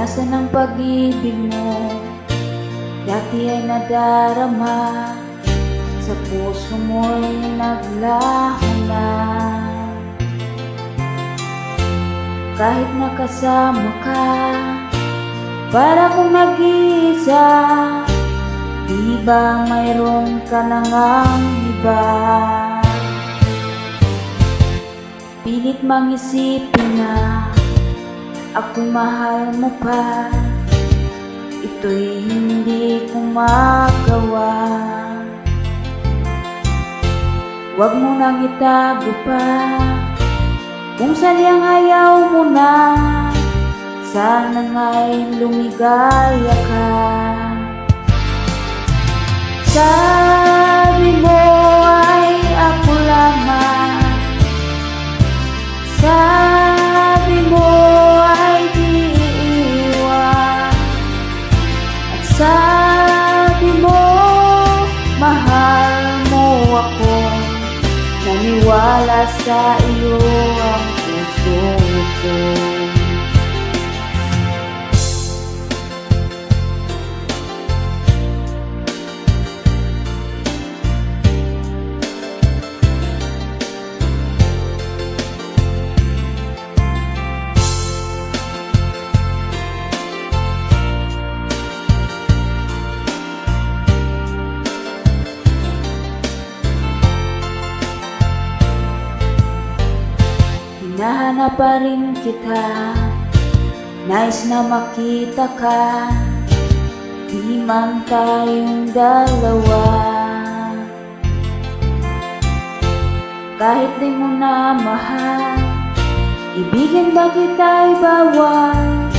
Nasaan ang pag-ibig mo? Dati ay nadarama, sa puso mo'y naglaho na. Kahit nakasama ka, para kung nag-iisa, di ba mayroon ka na ngang iba? Pilit mang isipin na ako'y mahal mo pa, ito'y hindi ko magawa. Huwag mo nang itago pa, kung sadyang ayaw mo na, sana nga'y lumigaya ka. Sabi mo ay ako lamang, sabi mo ay di iiwan, at sabi mo mahal mo ako. Naniwala sa iyo ang puso ko. Hinahanap pa rin kita, nais na makita ka, di man tayong dalawa. Kahit di mo na mahal, ibigin ba kita'y bawal?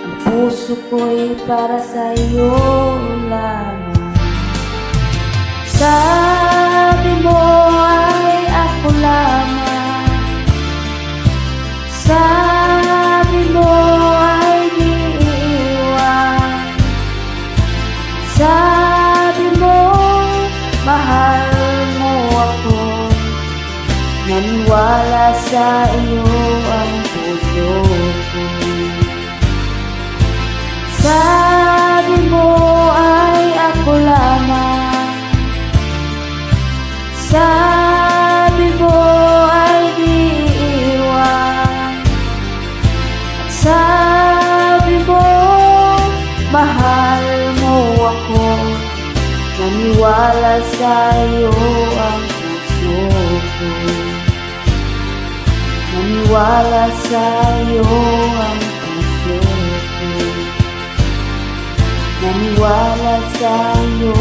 Ang puso ko'y para sa'yo lamang. Sabi mo ay ako lamang, sabi mo ay di iiwan, sabi mo mahal mo ako. Naniwala sa iyo ang puso ko. Sabi mo ay ako lamang, sabi mo ay di iiwan, sabi mo mahal mo ako. Naniwala sa iyo ang puso ko. Naniwala sa iyo ang puso ko. Naniwala sa iyo